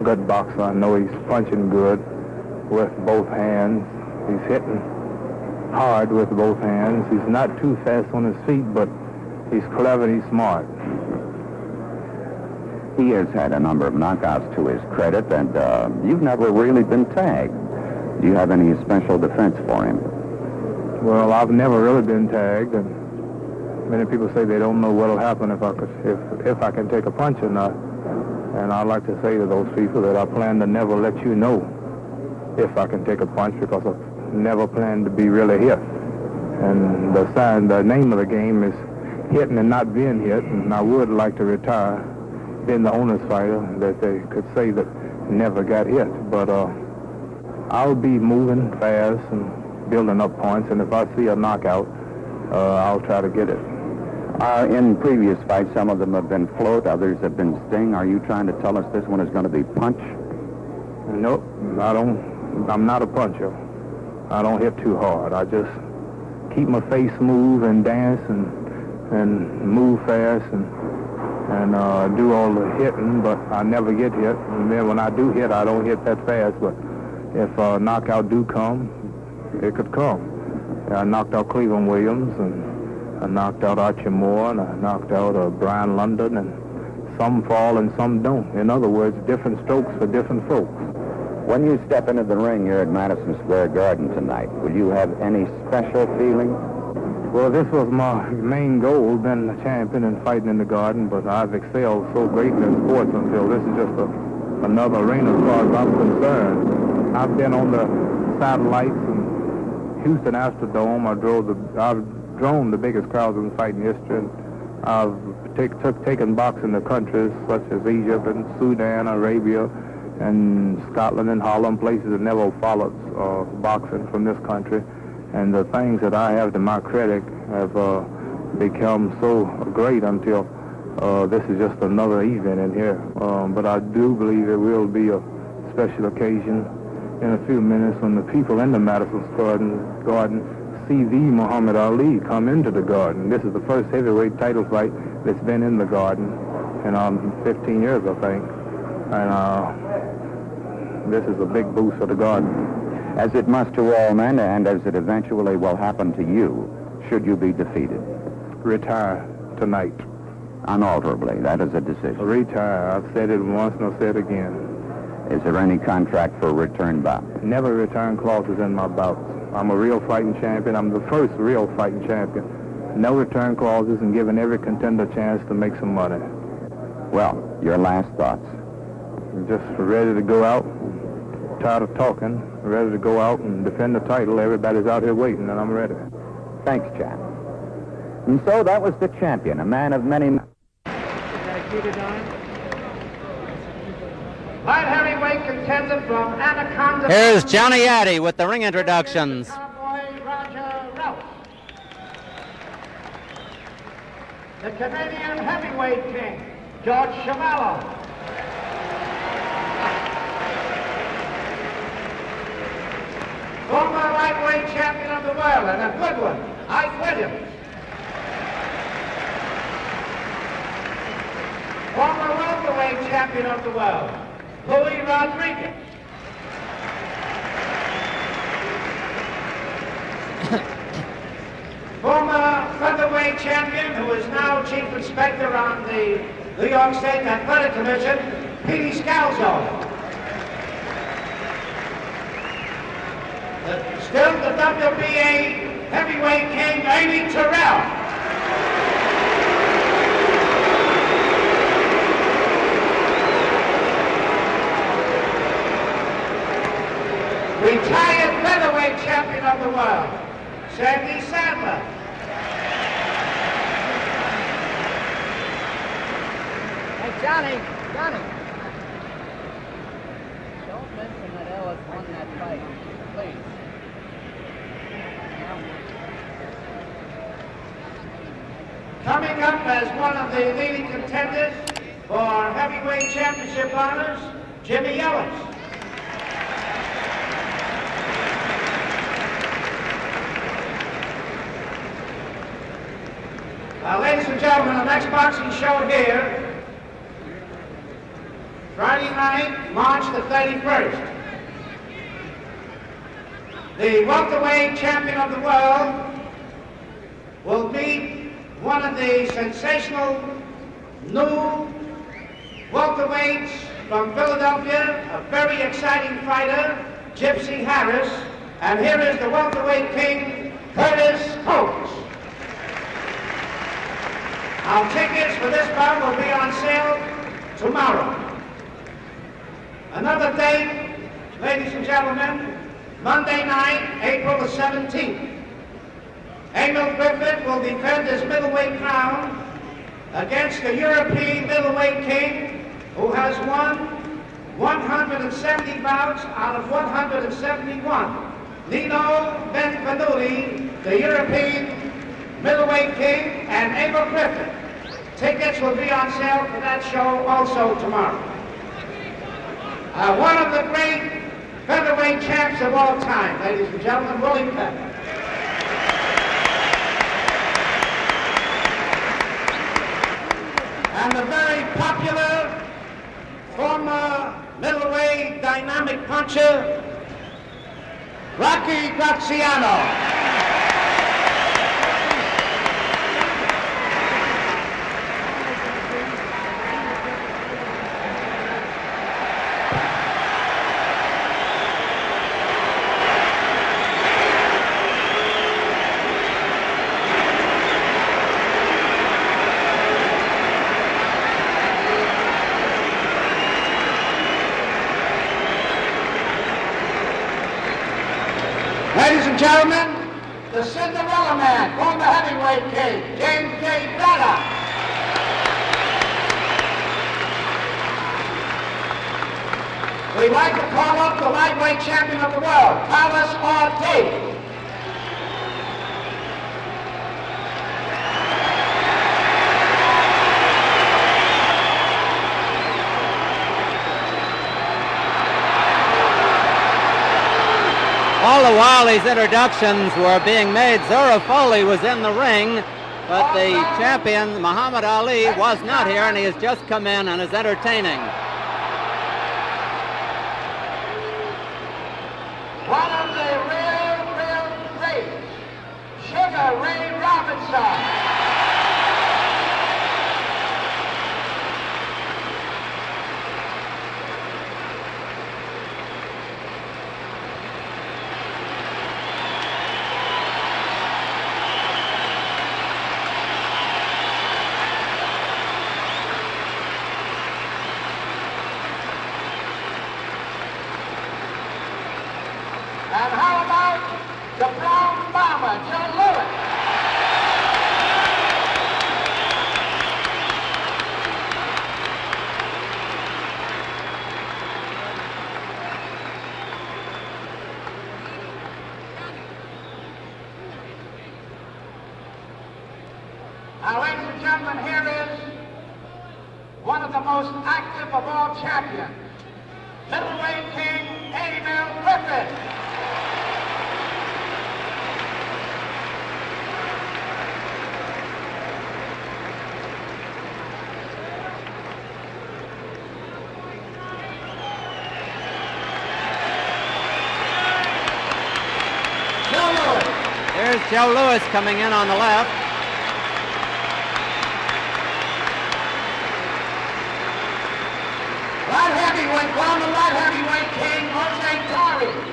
Good boxer. I know he's punching good with both hands. He's hitting hard with both hands. He's not too fast on his feet, but he's clever and he's smart. He has had a number of knockouts to his credit, and you've never really been tagged. Do you have any special defense for him? Well, I've never really been tagged, and many people say they don't know what'll happen if I can take a punch or not. And I'd like to say to those people that I plan to never let you know if I can take a punch, because I never plan to be really hit. And the name of the game is hitting and not being hit, and I would like to retire being the honest fighter that they could say that never got hit. But I'll be moving fast and building up points, and if I see a knockout, I'll try to get it. In previous fights, some of them have been float, others have been sting. Are you trying to tell us this one is going to be punch? Nope, I'm not a puncher. I don't hit too hard. I just keep my face smooth and dance and move fast and do all the hitting, but I never get hit. And then when I do hit, I don't hit that fast. But if a knockout do come, it could come. I knocked out Cleveland Williams, and I knocked out Archie Moore, and I knocked out Brian London, and some fall and some don't. In other words, different strokes for different folks. When you step into the ring here at Madison Square Garden tonight, will you have any special feeling? Well, this was my main goal, being the champion and fighting in the Garden, but I've excelled so greatly in sports until this is just another arena as far as I'm concerned. I've been on the satellites in Houston Astrodome. I've drawn the biggest crowds in fighting history. And I've taken boxing to countries such as Egypt and Sudan, Arabia, and Scotland and Holland, places that never followed boxing from this country. And the things that I have to my credit have become so great until this is just another event in here. But I do believe it will be a special occasion in a few minutes when the people in the Madison Garden see the Muhammad Ali come into the Garden. This is the first heavyweight title fight that's been in the Garden in 15 years, I think. And this is a big boost for the Garden. As it must to all men, and as it eventually will happen to you, should you be defeated? Retire tonight. Unalterably, that is a decision. Retire. I've said it once and I'll say it again. Is there any contract for a return bout? Never return clauses in my bouts. I'm a real fighting champion. I'm the first real fighting champion. No return clauses, and giving every contender a chance to make some money. Well, your last thoughts? I'm just ready to go out. Tired of talking. Ready to go out and defend the title. Everybody's out here waiting, and I'm ready. Thanks, Chap. And so that was the champion, a man of many... Light heavyweight contender from Anaconda. Here's Johnny Addy with the ring introductions. Cowboy Roger Rouse. The Canadian heavyweight king, George Chavallo. Former lightweight champion of the world, and a good one, Ike Williams. Former welterweight champion of the world, Louis Rodriguez. Former featherweight champion, who is now chief inspector on the New York State Athletic Commission, Petey Scalzo. Still the WBA heavyweight king, Amy Terrell. Retired featherweight champion of the world, Sandy Sadler. Hey, Johnny. Don't mention that Ellis won that fight, please. Coming up as one of the leading contenders for heavyweight championship honors, Jimmy Ellis. Ladies and gentlemen, the next boxing show here, trying Friday night, March the 31st. The welterweight champion of the world will meet one of the sensational new welterweights from Philadelphia, a very exciting fighter, Gypsy Harris. And here is the welterweight king, Curtis Coates. Our tickets for this bout will be on sale tomorrow. Another date, ladies and gentlemen, Monday night, April the 17th. Emil Griffith will defend his middleweight crown against the European middleweight king who has won 170 bouts out of 171. Nino Benvenuti, the European middleweight king, and Emil Griffith. Tickets will be on sale for that show also tomorrow. One of the great featherweight champs of all time, ladies and gentlemen, Willie Pepper. And the very popular former middleweight dynamic puncher, Rocky Graziano. Ladies and gentlemen, the Cinderella Man, former heavyweight king, James J. Braddock. We'd like to call up the lightweight champion of the world, Carlos Ortiz. All the while these introductions were being made, Zora Folley was in the ring, but the champion, Muhammad Ali, was not here, and he has just come in and is entertaining. One of the real greats, Sugar Ray Robinson. And how about the Brown Bomber, Joe Lewis? Now, ladies and gentlemen, here is one of the most active of all champions, middleweight king, Emil Griffith. Here's Joe Lewis coming in on the left. Light heavyweight, former light heavyweight king, Jose Torres.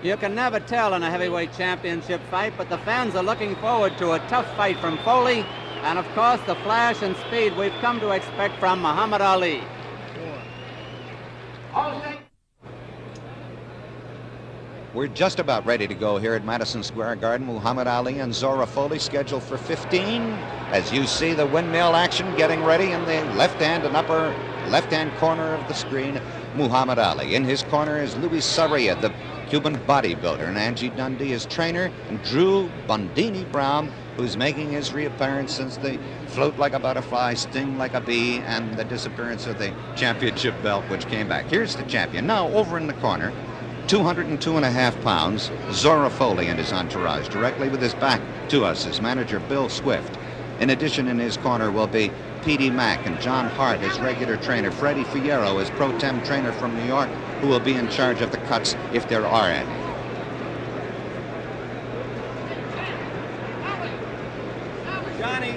You can never tell in a heavyweight championship fight, but the fans are looking forward to a tough fight from Folley, and of course the flash and speed we've come to expect from Muhammad Ali. We're just about ready to go here at Madison Square Garden. Muhammad Ali and Zora Folley scheduled for 15. As you see the windmill action getting ready in the left hand and upper left-hand corner of the screen, Muhammad Ali. In his corner is Luis Sarria, the Cuban bodybuilder, and Angie Dundee is trainer, and Drew Bundini Brown who's making his reappearance since the float like a butterfly, sting like a bee, and the disappearance of the championship belt, which came back. Here's the champion. Now, over in the corner, 202.5 pounds, Zora Folley and his entourage, directly with his back to us, his manager, Bill Swift. In addition, in his corner will be P.D. Mack and John Hart, his regular trainer, Freddie Fierro, his pro tem trainer from New York, who will be in charge of the cuts if there are any. Johnny.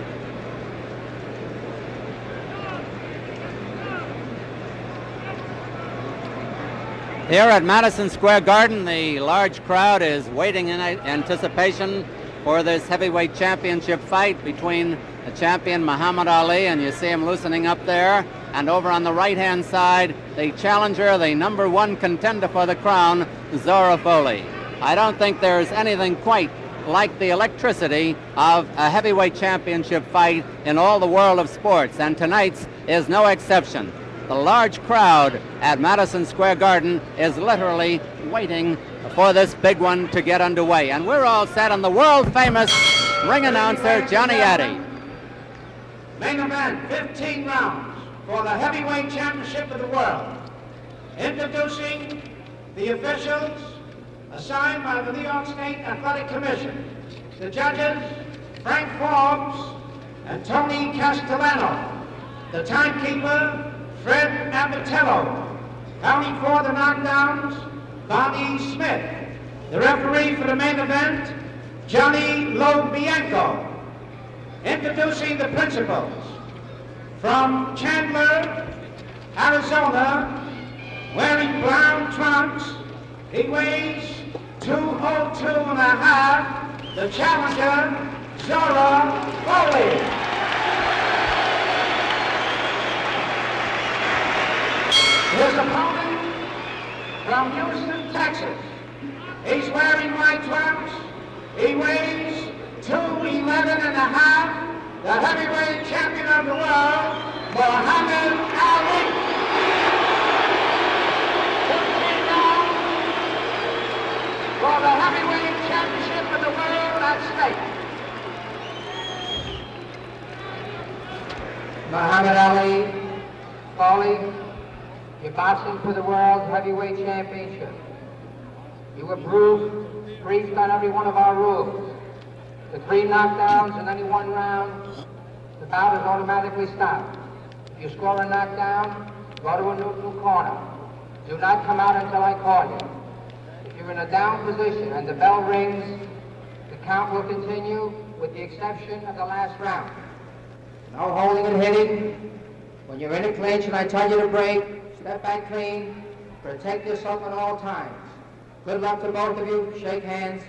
Here at Madison Square Garden, the large crowd is waiting in anticipation for this heavyweight championship fight between the champion Muhammad Ali, and you see him loosening up there, and over on the right-hand side, the challenger, the #1 contender for the crown, Zora Folley. I don't think there's anything quite like the electricity of a heavyweight championship fight in all the world of sports, and tonight's is no exception. The large crowd at Madison Square Garden is literally waiting for this big one to get underway. And we're all set on the world-famous ring announcer, Johnny Addy. Main event, 15 rounds for the heavyweight championship of the world. Introducing the officials assigned by the New York State Athletic Commission. The judges, Frank Forbes and Tony Castellano. The timekeeper, Fred Abatello. Counting for the knockdowns, Bonnie Smith. The referee for the main event, Johnny Lobianco. Introducing the principals. From Chandler, Arizona, wearing brown trunks, he weighs 202.5, the challenger, Zora Folley. His opponent from Houston, Texas. He's wearing white trunks. He weighs 211.5. The heavyweight champion of the world, Muhammad Ali. 15 rounds for the heavyweight championship of the world at stake. Muhammad Ali, Folley, you're boxing for the World Heavyweight Championship. You were briefed on every one of our rules. The 3 knockdowns in any one round, the bout is automatically stopped. If you score a knockdown, go to a neutral corner. Do not come out until I call you. If you're in a down position and the bell rings, the count will continue with the exception of the last round. No holding and hitting. When you're in a clinch and I tell you to break, step back clean, protect yourself at all times. Good luck to both of you. Shake hands.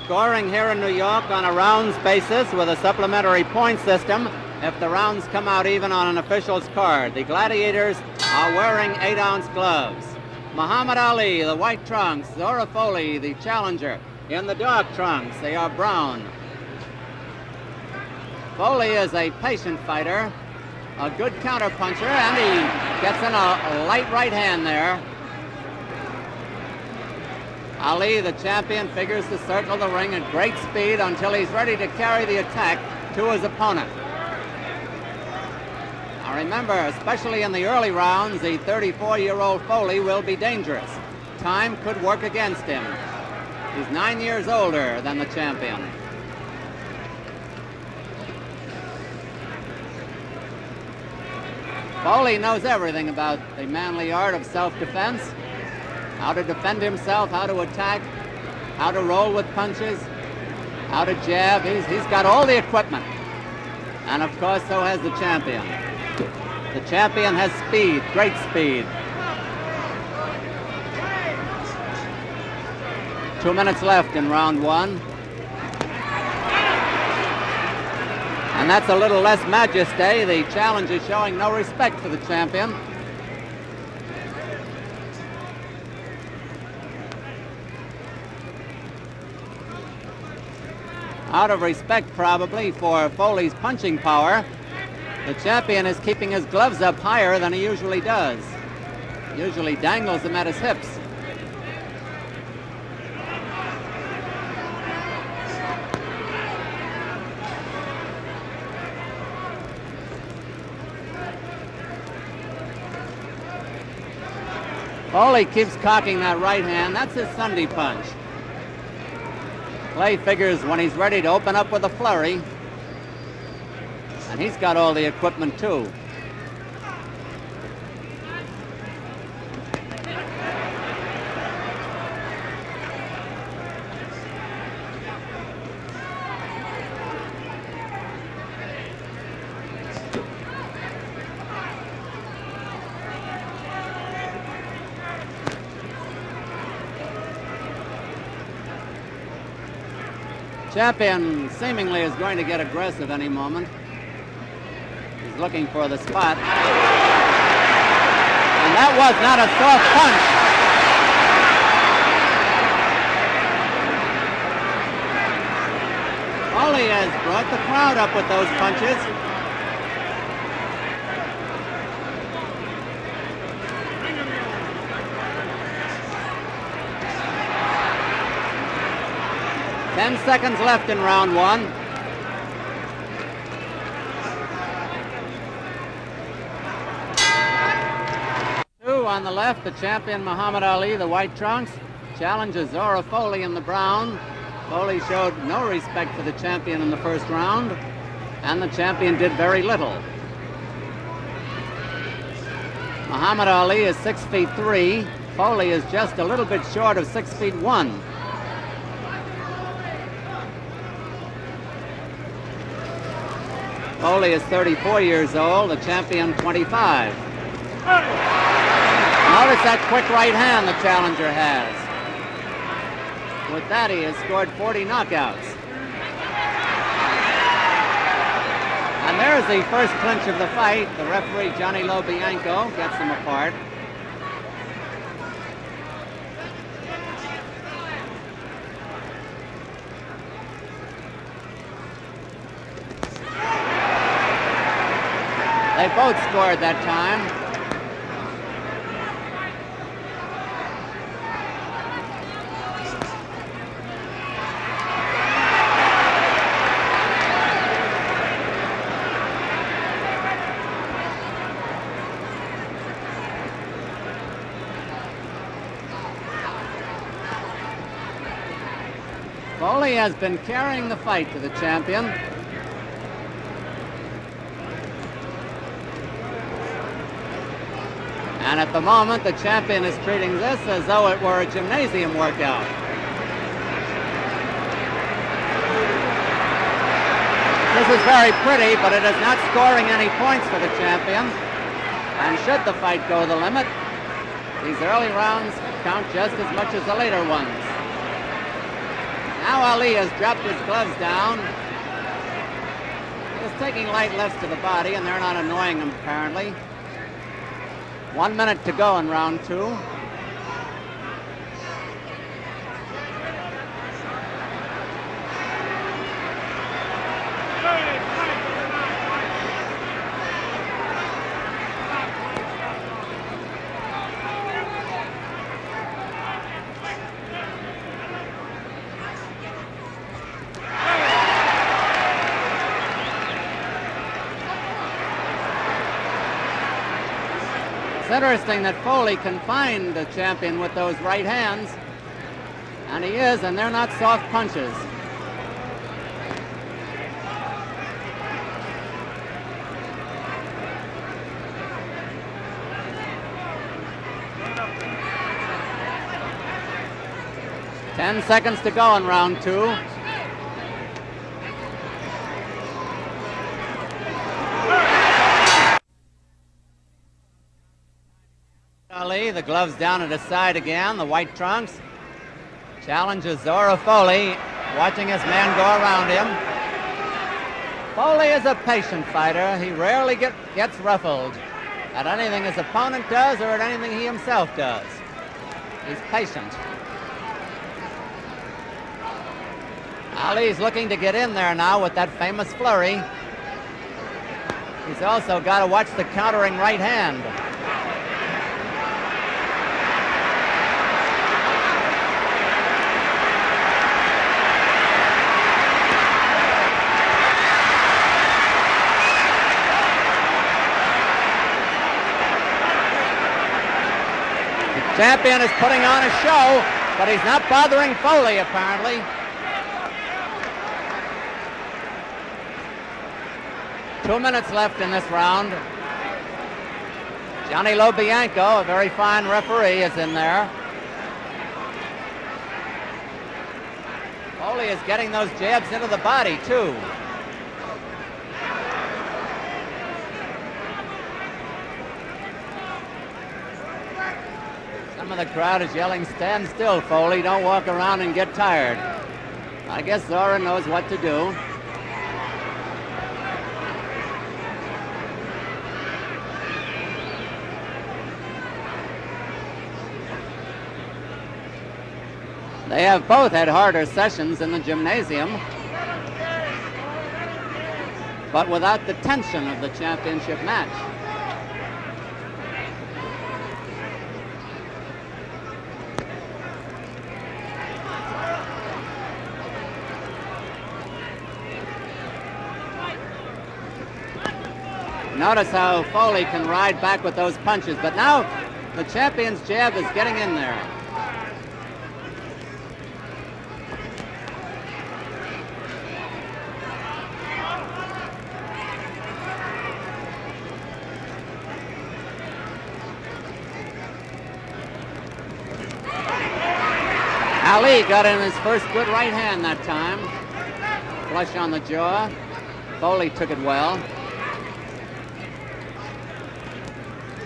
Scoring here in New York on a rounds basis with a supplementary point system if the rounds come out even on an official's card. The gladiators are wearing 8-ounce gloves. Muhammad Ali, the white trunks. Zora Folley, the challenger, in the dark trunks. They are brown. Folley is a patient fighter, a good counterpuncher, and he gets in a light right hand there. Ali, the champion, figures to circle the ring at great speed until he's ready to carry the attack to his opponent. Now remember, especially in the early rounds, the 34-year-old Folley will be dangerous. Time could work against him. He's 9 years older than the champion. Folley knows everything about the manly art of self-defense, how to defend himself, how to attack, how to roll with punches, how to jab. He's got all the equipment. And of course, so has the champion. The champion has speed, great speed. 2 minutes left in round 1. And that's a little less majesty. The challenger showing no respect for the champion. Out of respect, probably, for Folley's punching power, the champion is keeping his gloves up higher than he usually does. He usually dangles them at his hips. Folley keeps cocking that right hand. That's his Sunday punch. Clay figures when he's ready to open up with a flurry. And he's got all the equipment too. Champion seemingly is going to get aggressive any moment. He's looking for the spot. And that was not a soft punch. Folley has brought the crowd up with those punches. Ten seconds left in round one. Two on the left, the champion Muhammad Ali, the white trunks, challenges Zora Folley in the brown. Folley showed no respect for the champion in the first round, and the champion did very little. Muhammad Ali is 6'3". Folley is just a little bit short of 6'1". Folley is 34 years old, the champion 25. Notice that quick right hand the challenger has. With that, he has scored 40 knockouts. And there's the first clinch of the fight. The referee, Johnny Lobianco, gets them apart. They both scored that time. Folley has been carrying the fight to the champion. And at the moment, the champion is treating this as though it were a gymnasium workout. This is very pretty, but it is not scoring any points for the champion. And should the fight go the limit, these early rounds count just as much as the later ones. Now Ali has dropped his gloves down. He's taking light lefts to the body, and they're not annoying him, apparently. 1 minute to go in round two. It's interesting that Folley can find the champion with those right hands, and he is, and they're not soft punches. Ten seconds to go in round two. Ali, the gloves down at his side again, the white trunks. Challenges Zora Folley, watching his man go around him. Folley is a patient fighter. He rarely gets ruffled at anything his opponent does or at anything he himself does. He's patient. Ali's looking to get in there now with that famous flurry. He's also got to watch the countering right hand. Champion is putting on a show, but he's not bothering Folley, apparently. Two minutes left in this round. Johnny Lobianco, a very fine referee, is in there. Folley is getting those jabs into the body, too. Some of the crowd is yelling, "Stand still, Folley. Don't walk around and get tired." I guess Zora knows what to do. They have both had harder sessions in the gymnasium, but without the tension of the championship match. Notice how Folley can ride back with those punches, but now the champion's jab is getting in there. Ali got in his first good right hand that time. Flush on the jaw. Folley took it well.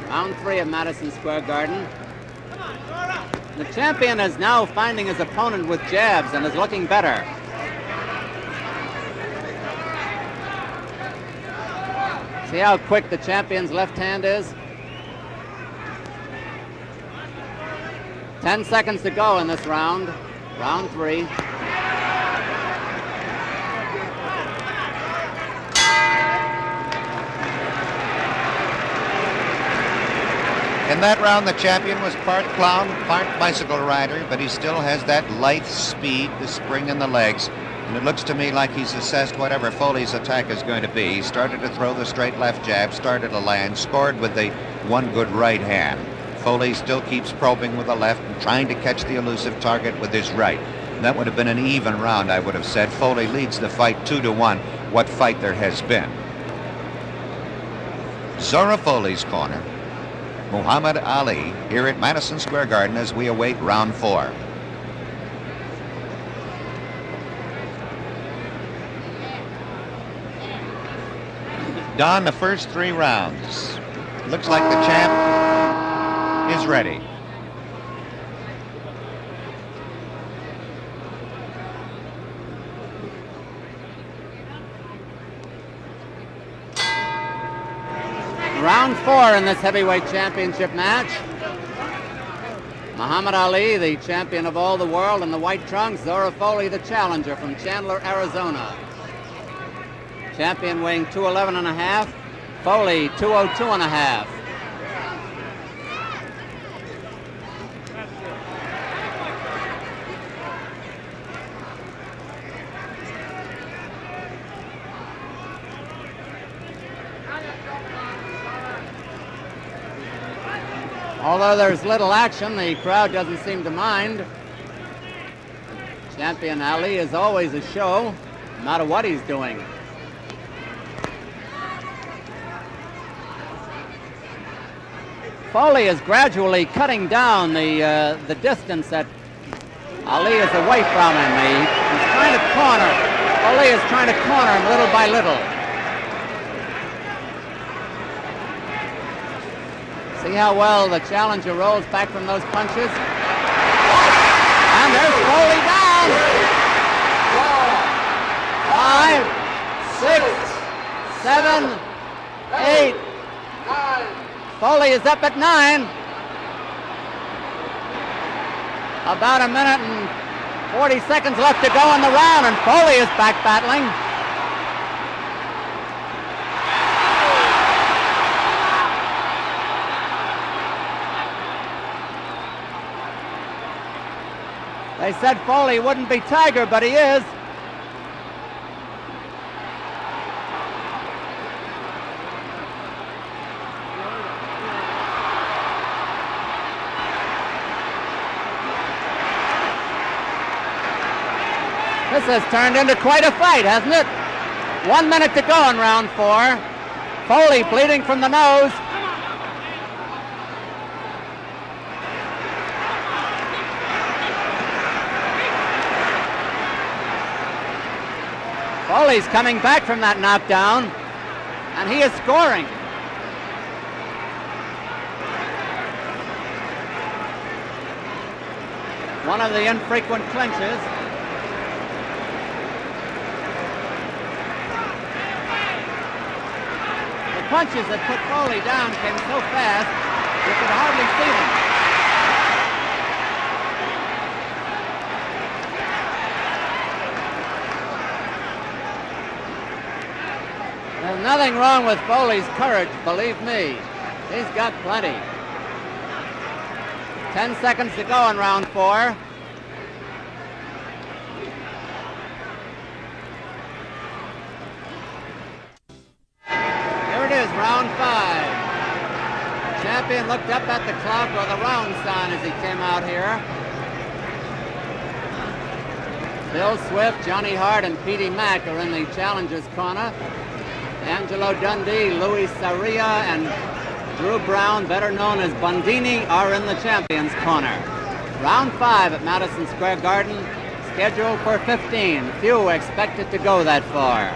Round 3 of Madison Square Garden. The champion is now finding his opponent with jabs and is looking better. See how quick the champion's left hand is? 10 seconds to go in this round. Round 3. In that round, the champion was part clown, part bicycle rider, but he still has that lithe speed, the spring in the legs. And it looks to me like he's assessed whatever Folley's attack is going to be. He started to throw the straight left jab, started to land, scored with the one good right hand. Folley still keeps probing with the left and trying to catch the elusive target with his right. That would have been an even round, I would have said. Folley leads the fight 2-1. What fight there has been. Zora Folley's corner. Muhammad Ali here at Madison Square Garden as we await round 4. Don, the first 3 rounds. Looks like the champ is ready. Round 4 in this heavyweight championship match. Muhammad Ali, the champion of all the world in the white trunks. Zora Folley, the challenger from Chandler, Arizona. Champion weighing 211.5. Folley, 202.5. Although there's little action, the crowd doesn't seem to mind. Champion Ali is always a show, no matter what he's doing. Folley is gradually cutting down the distance that Ali is away from him. He's trying to corner. Folley is trying to corner him little by little. See how well the challenger rolls back from those punches? And there's Folley down! 5, 6, 7, 8. Folley is up at 9. About a minute and 40 seconds left to go in the round, and Folley is back battling. They said Folley wouldn't be Tiger, but he is. This has turned into quite a fight, hasn't it? 1 minute to go in round 4. Folley bleeding from the nose. Foley's coming back from that knockdown, and he is scoring. One of the infrequent clinches. The punches that put Folley down came so fast, you could hardly see them. There's nothing wrong with Folley's courage, believe me. He's got plenty. 10 seconds to go in round 4. Here it is, round 5. Champion looked up at the clock or the round sign as he came out here. Bill Swift, Johnny Hart, and Petey Mack are in the challengers' corner. Angelo Dundee, Louis Sarria, and Drew Brown, better known as Bundini, are in the champions' corner. Round 5 at Madison Square Garden, scheduled for 15. Few expected to go that far.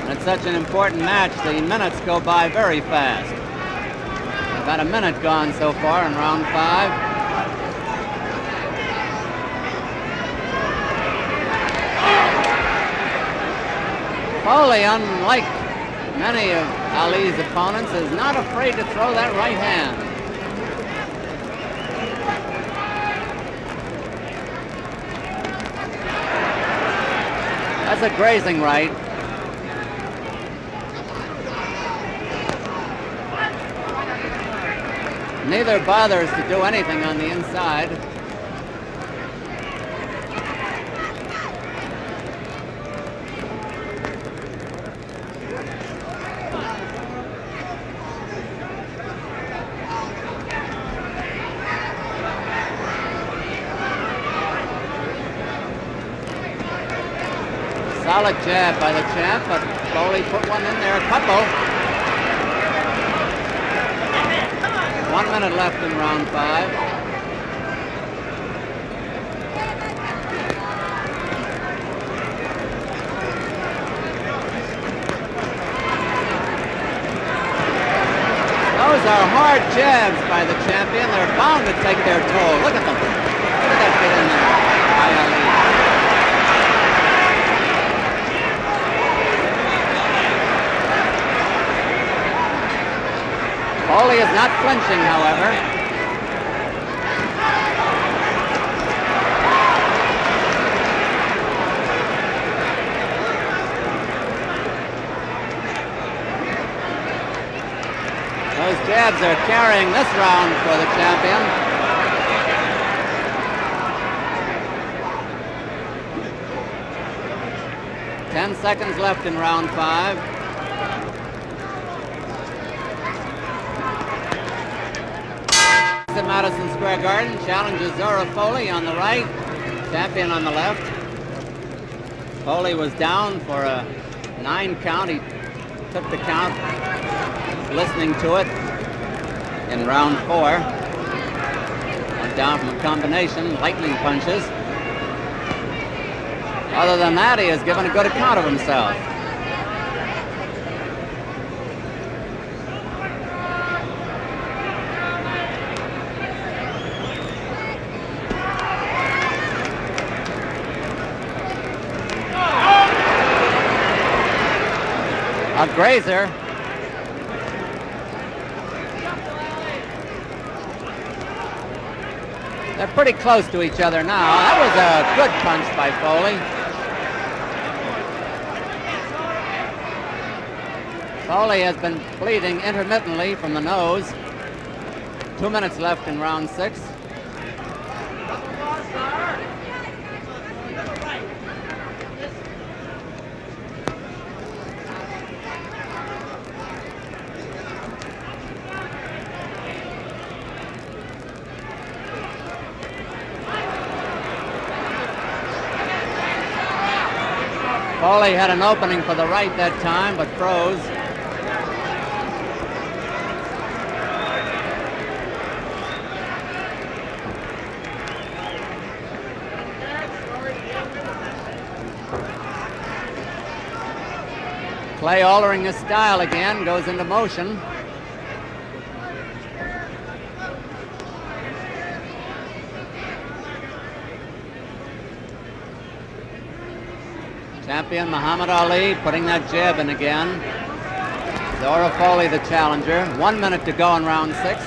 It's such an important match, the minutes go by very fast. About a minute gone so far in round 5. Folley, unlike many of Ali's opponents, is not afraid to throw that right hand. That's a grazing right. Neither bothers to do anything on the inside. Solid jab by the champ, but Folley put one in there, a couple. 1 minute left in round 5. Those are hard jabs by the champion. They're bound to take their toll. Look at them. Look at that get in there by Ali. Folley is not flinching, however. Those jabs are carrying this round for the champion. Ten seconds left in round 5. At Madison Square Garden, challenges Zora Folley on the right, champion on the left. Folley was down for a 9 count. He took the count, listening to it in round 4. Went down from a combination, lightning punches. Other than that, he has given a good account of himself. A grazer. They're pretty close to each other now. That was a good punch by Folley. Folley has been bleeding intermittently from the nose. 2 minutes left in round 6. Folley had an opening for the right that time, but froze. Clay altering his style again, goes into motion. Champion Muhammad Ali putting that jab in again. Zora Folley the challenger. 1 minute to go in round 6.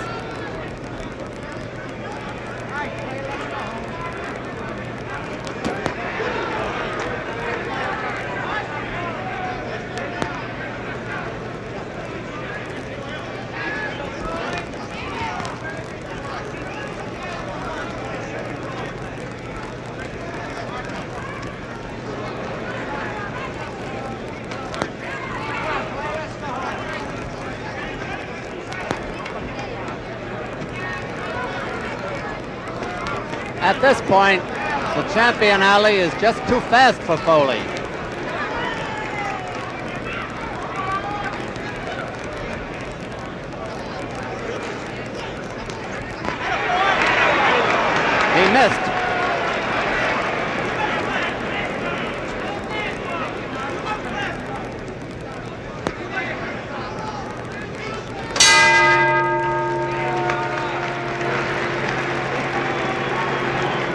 At this point, the champion Ali is just too fast for Folley. He missed.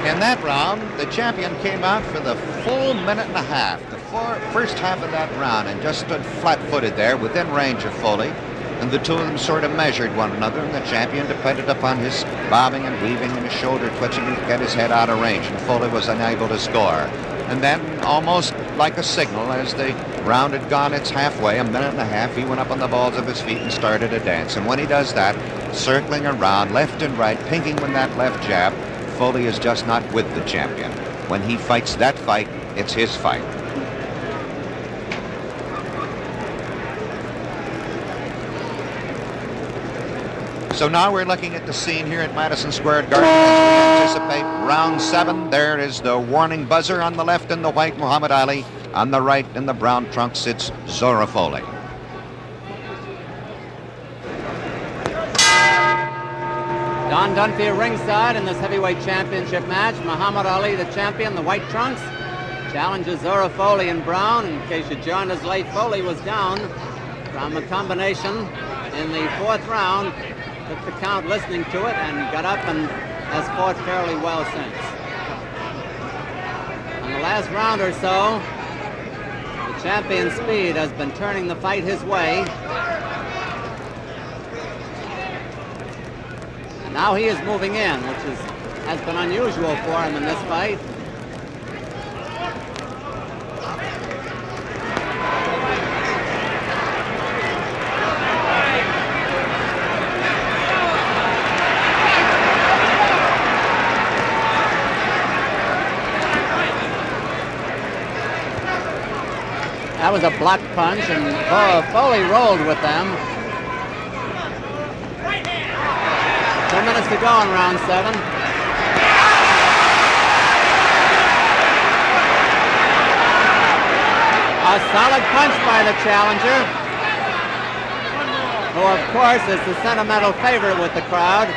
In that round, the champion came out for the full minute and a half, the first half of that round, and just stood flat-footed there within range of Folley. And the two of them sort of measured one another, and the champion depended upon his bobbing and weaving and his shoulder twitching to get his head out of range, and Folley was unable to score. And then, almost like a signal, as the round had gone its halfway, a minute and a half, he went up on the balls of his feet and started to dance. And when he does that, circling around left and right, pinking with that left jab, Folley is just not with the champion. When he fights that fight, it's his fight. So now we're looking at the scene here at Madison Square Garden as we anticipate round 7. There is the warning buzzer on the left in the white, Muhammad Ali. On the right in the brown trunks, it's Zora Folley. Don Dunphy at ringside in this heavyweight championship match. Muhammad Ali, the champion, the white trunks, challenges Zora Folley in brown. In case you joined us late, Folley was down from a combination in the 4th round. Took the count listening to it and got up and has fought fairly well since. In the last round or so, the champion's speed has been turning the fight his way. And now he is moving in, which has been unusual for him in this fight. That was a block punch, and Folley rolled with them. 2 minutes to go in round 7. A solid punch by the challenger, who of course is the sentimental favorite with the crowd.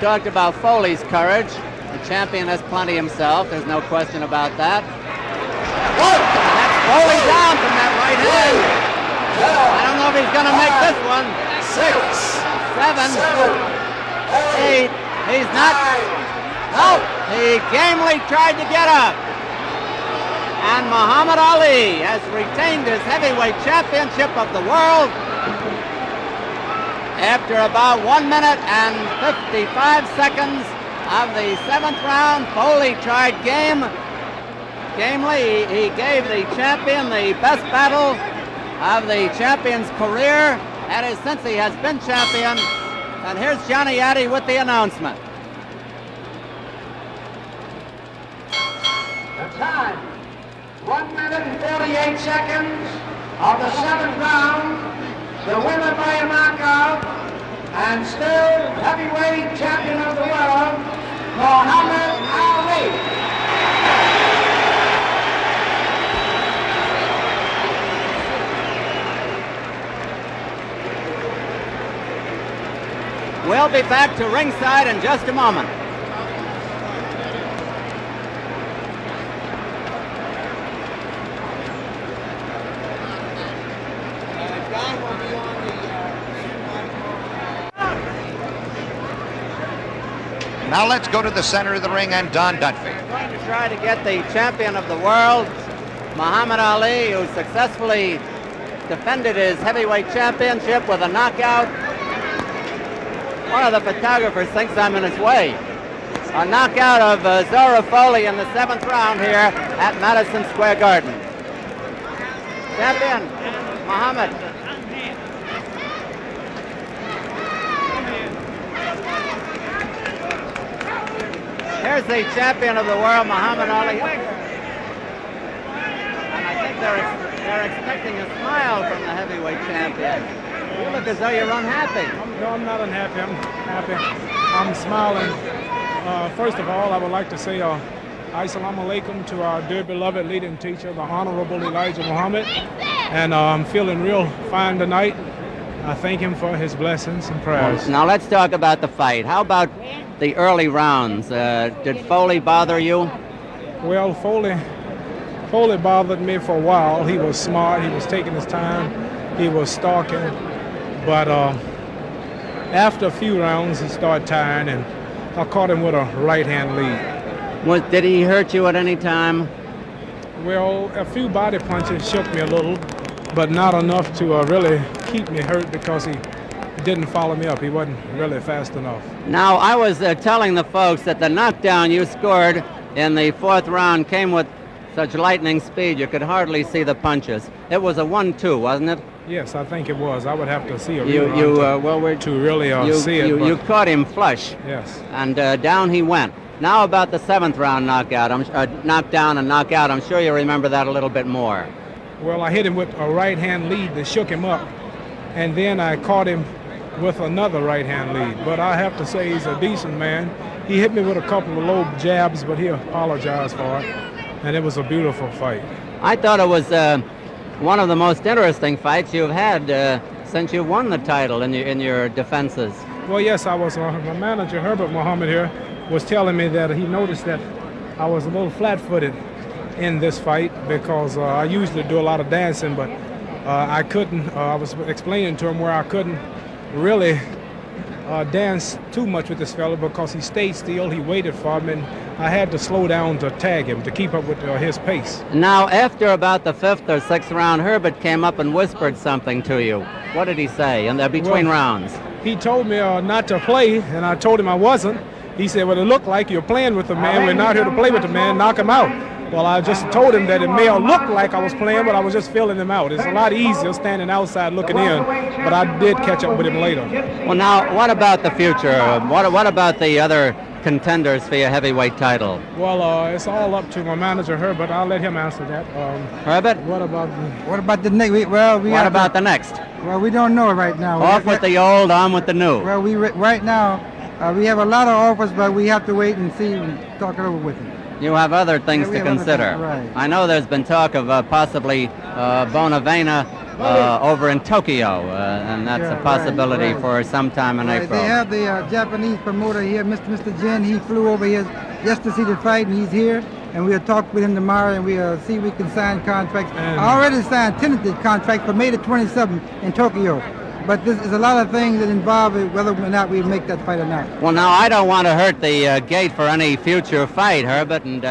Talked about Folley's courage. The champion has plenty himself. There's no question about that. That's Folley down from that right hand. I don't know if he's going to make this one. 6, 7, 8. He's not. No, he gamely tried to get up. And Muhammad Ali has retained his heavyweight championship of the world After about 1 minute and 55 seconds of the 7th round, Folley tried gamely. He gave the champion the best battle of the champion's career, that is, since he has been champion. And here's Johnny Addy with the announcement. The time, 1 minute and 48 seconds of the 7th round. The winner by a knockout, and still heavyweight champion of the world, Muhammad Ali. We'll be back to ringside in just a moment. Now let's go to the center of the ring and Don Dunphy. We're going to try to get the champion of the world, Muhammad Ali, who successfully defended his heavyweight championship with a knockout. One of the photographers thinks I'm in his way. A knockout of Zora Folley in the 7th round here at Madison Square Garden. Champion, Muhammad. Here's the champion of the world, Muhammad Ali. And I think they're expecting a smile from the heavyweight champion. You look as though you're unhappy. No, I'm not unhappy. I'm happy. I'm smiling. First of all, I would like to say Assalamu alaikum to our dear beloved leading teacher, the Honorable Elijah Muhammad. And I'm feeling real fine tonight. I thank him for his blessings and prayers. Now let's talk about the fight. How about the early rounds? Did Folley bother you? Well, Folley bothered me for a while. He was smart. He was taking his time. He was stalking. But after a few rounds, he started tiring, and I caught him with a right-hand lead. Did he hurt you at any time? Well, a few body punches shook me a little, but not enough to really keep me hurt because he didn't follow me up. He wasn't really fast enough. Now, I was telling the folks that the knockdown you scored in the 4th round came with such lightning speed you could hardly see the punches. It was a 1-2, wasn't it? Yes, I think it was. I would have to see a rerun to really see it. You caught him flush. Yes. And down he went. Now about the 7th round knockdown and knockout. I'm sure you remember that a little bit more. Well, I hit him with a right-hand lead that shook him up, and then I caught him with another right-hand lead. But I have to say he's a decent man. He hit me with a couple of low jabs, but he apologized for it, and it was a beautiful fight. I thought it was one of the most interesting fights you've had since you won the title in your defenses. Well, yes, I was. My manager, Herbert Muhammad here, was telling me that he noticed that I was a little flat-footed in this fight because I usually do a lot of dancing, but I couldn't. I was explaining to him where I couldn't really dance too much with this fella because he stayed still. He waited for me, and I had to slow down to tag him to keep up with his pace. Now, after about the 5th or 6th round, Herbert came up and whispered something to you. What did he say in between rounds? He told me not to play, and I told him I wasn't. He said, well, it looked like you're playing with the man. We're not here to play with the man. Knock him out. Well, I just told him that it may have looked like I was playing, but I was just feeling him out. It's a lot easier standing outside looking in, but I did catch up with him later. Well, now, what about the future? What about the other contenders for your heavyweight title? Well, it's all up to my manager, Herbert. I'll let him answer that. Herbert? What about the next? What about the next? Well, we don't know right now. Off with the old, on with the new. Well, right now, we have a lot of offers, but we have to wait and see and talk it over with him. You have other things to consider. Right. I know there's been talk of possibly Bonavena over in Tokyo, and that's a possibility for sometime in April. They have the Japanese promoter here, Mr. Jin. He flew over here just to see the fight, and he's here. And we'll talk with him tomorrow, and we'll see if we can sign contracts. I already signed tentative contract for May the 27th in Tokyo. But there's a lot of things that involve whether or not we make that fight or not. Well, now, I don't want to hurt the gate for any future fight, Herbert and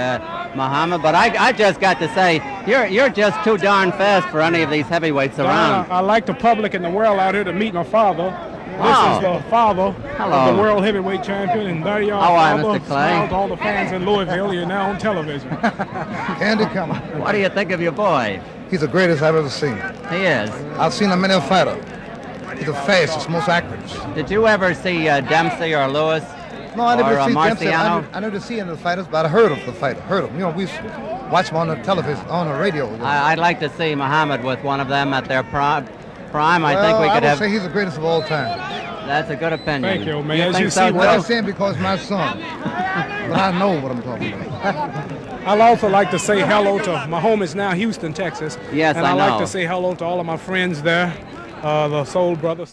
Muhammad, but I just got to say, you're just too darn fast for any of these heavyweights around. I like the public and the world out here to meet my father, This is the father Hello. of the world heavyweight champion, and there you are, How are you, father. Mr. Clay? Smile to all the fans in Louisville. You're now on television. Candy Comer. What do you think of your boy? He's the greatest I've ever seen. He is. I've seen him in a fighter. He's the fastest, most accurate. Did you ever see Dempsey or Lewis? No, I never Or, see Dempsey. Marciano? I never see any of the fighters, but I heard of the fighter. Heard of him. You know, we used to watch him on the television, on the radio. I'd like to see Muhammad with one of them at their prime. I think we I could would have. say he's the greatest of all time. That's a good opinion. Thank you, man. You As think you so, see, Well, I'm too? saying because my son. But I know what I'm talking about. I'd also like to say hello to my home is now Houston, Texas. Yes, and I I'd know. like to say hello to all of my friends there, the Soul Brothers.